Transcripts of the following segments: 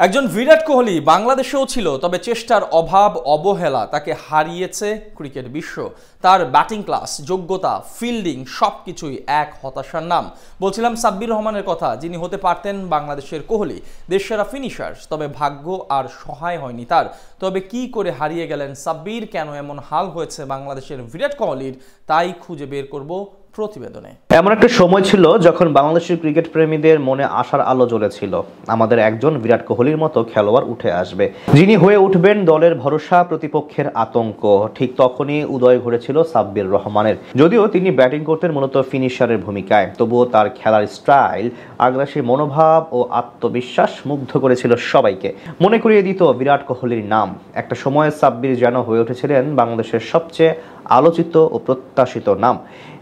একজন বিরাট কোহলি বাংলাদেশেও ছিল, তবে চেষ্টার অভাব অবহেলা তাকে হারিয়েছে ক্রিকেট বিশ্ব। তার ব্যাটিং ক্লাস, যোগ্যতা, ফিল্ডিং সবকিছুই এক হতাশার নাম। বলছিলাম সাব্বির রহমানের কথা, যিনি হতে পারতেন বাংলাদেশের কোহলি, দেশসেরা ফিনিশার। তবে ভাগ্য আর সহায় হয়নি তার। তবে কি করে হারিয়ে গেলেন সাব্বির, কেন এমন হাল হয়েছে বাংলাদেশের বিরাট কোহলির, তাই খুঁজে বের করব প্রতিবেদনে। এমন একটা সময় ছিল যখন বাংলাদেশের ক্রিকেট প্রেমীদের মনে আশার আলো জ্বলেছিল, আমাদের একজন বিরাট কোহলির মতো খেলোয়াড় উঠে আসবে, যিনি হয়ে উঠবেন দলের ভরসা, প্রতিপক্ষের আতঙ্ক। ঠিক তখনই উদয় ঘটেছিল সাব্বির রহমানের। যদিও তিনি ব্যাটিং করতেন মূলত ফিনিশারের ভূমিকায়, তবুও তার খেলার স্টাইল, আগ্রাসী মনোভাব ও আত্মবিশ্বাস মুগ্ধ করেছিল সবাইকে। মনে করিয়ে দিত বিরাট কোহলির নাম। একটা সময় সাব্বির যেন হয়ে উঠেছিলেন বাংলাদেশের সবচেয়ে আলোচিত ও প্রত্যাশিত নাম।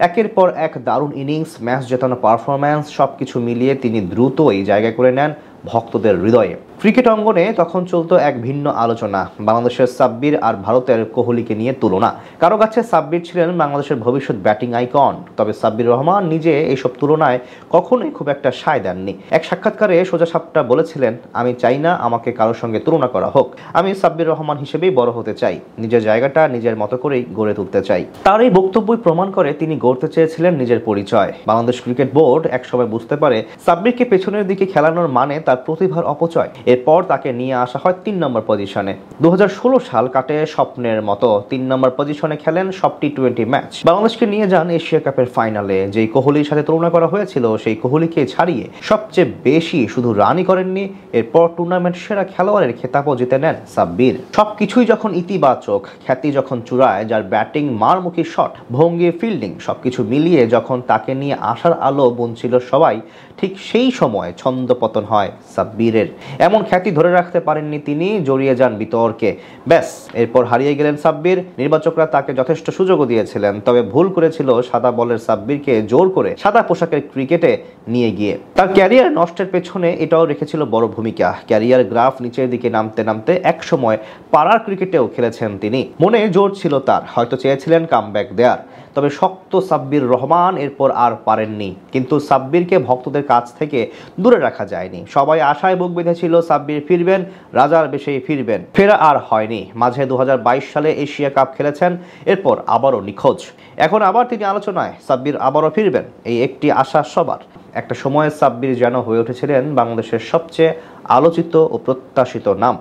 একের পর এক দারুণ ইনিংস, ম্যাচ জেতানো পারফরম্যান্স, সবকিছু মিলিয়ে তিনি দ্রুতই জায়গা করে নেন ভক্তদের হৃদয়ে। ক্রিকেট অঙ্গনে তখন চলতো এক ভিন্ন আলোচনা, বাংলাদেশের সাব্বির আর ভারতের কোহলিকে নিয়ে তুলনা। কারো কাছে সাব্বির ছিলেন বাংলাদেশের ভবিষ্যৎ ব্যাটিং আইকন, তবে সাব্বির রহমান নিজে এইসব তুলনায় কখনোই খুব একটা সায় দেননি। এক সাক্ষাৎকারে সোজাসাপটা বলেছিলেন, আমি চাই না আমাকে কারোর সঙ্গে তুলনা করা হোক, আমি সাব্বির রহমান হিসেবেই বড় হতে চাই, নিজের জায়গাটা নিজের মতো করেই গড়ে তুলতে চাই। তার এই বক্তব্যই প্রমাণ করে তিনি গড়তে চেয়েছিলেন নিজের পরিচয়। বাংলাদেশ ক্রিকেট বোর্ড একসময় বুঝতে পারে সাব্বিরকে পেছনের দিকে খেলানোর মানে তার প্রতিভার অপচয়। এরপর তাকে নিয়ে আসা হয় ৩ নম্বর পজিশনে। ২০১৬ সাল কাটে স্বপ্নের মতো। ৩ নম্বর পজিশনে খেলেন সব টি-20 ম্যাচ। বাংলাদেশকে নিয়ে যান এশিয়া কাপের ফাইনালে। যেই কোহলির সাথে তুলনা করা হয়েছিল, সেই কোহলিকে ছাড়িয়ে সবচেয়ে বেশি শুধু রানই করেননি, এরপর টুর্নামেন্ট সেরা খেলোয়াড়ের খেতাবও জিতে নেন সাব্বির। সবকিছুই যখন ইতিবাচক, খ্যাতি যখন চূড়ায়, যার ব্যাটিং, মারমুখী শট, ভঙ্গি, ফিল্ডিং সবকিছু মিলিয়ে যখন তাকে নিয়ে আসার আলো বুনছিল সবাই, ঠিক সেই সময় ছন্দপতন হয় সাব্বিরের। এমন খ্যাতি ধরে রাখতে পারেননি তিনি, জড়িয়ে যান বিতর্কে। ব্যাস, এরপর হারিয়ে গেলেন সাব্বির। নির্বাচকরা তাকে যথেষ্ট সুযোগও দিয়েছিলেন, তবে ভুল করেছিল সাদা বলের সাব্বিরকে জোর করে সাদা পোশাকের ক্রিকেটে নিয়ে গিয়ে। তার ক্যারিয়ার নষ্টের পেছনে এটাও রেখেছিল বড় ভূমিকা। ক্যারিয়ার গ্রাফ নিচের দিকে নামতে নামতে একসময় পাড়ার ক্রিকেটেও খেলেছেন তিনি। মনে জোর ছিল তার, হয়তো চেয়েছিলেন কামব্যাক দেয়ার, তবে শক্ত সাব্বির রহমান এরপর আর পারেননি। কিন্তু সাব্বিরকে ভক্তদের কাছ থেকে দূরে রাখা যায়নি। সবাই আশায় বুক বেঁধেছিল সাব্বির ফিরবেন, রাজার বেশেই ফিরবেন। ফেরা আর হয়নি। মাঝে ২০২২ সালে এশিয়া কাপ খেলেছেন, এরপর আবারও নিখোঁজ। এখন আবার তিনি আলোচনায়, সাব্বির আবারও ফিরবেন, এই একটি আশা সবার। একটা সময়ে সাব্বির যেন হয়ে উঠেছিলেন বাংলাদেশের সবচেয়ে আলোচিত ও প্রত্যাশিত নাম।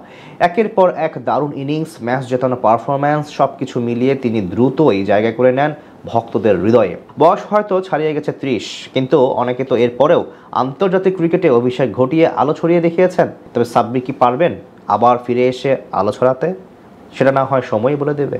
একের পর এক দারুণ ইনিংস, ম্যাচ জেতানো পারফরম্যান্স সবকিছু মিলিয়ে তিনি দ্রুতই জায়গা করে নেন ভক্তদের হৃদয়ে। বয়স হয়তো ছাড়িয়ে গেছে ৩০, কিন্তু অনেকে তো এরপরেও আন্তর্জাতিক ক্রিকেটে অভিষেক ঘটিয়ে আলো ছড়িয়ে দেখিয়েছেন। তবে সাব্বির কি পারবেন আবার ফিরে এসে আলো ছড়াতে? সেটা না হয় সময় বলে দেবে।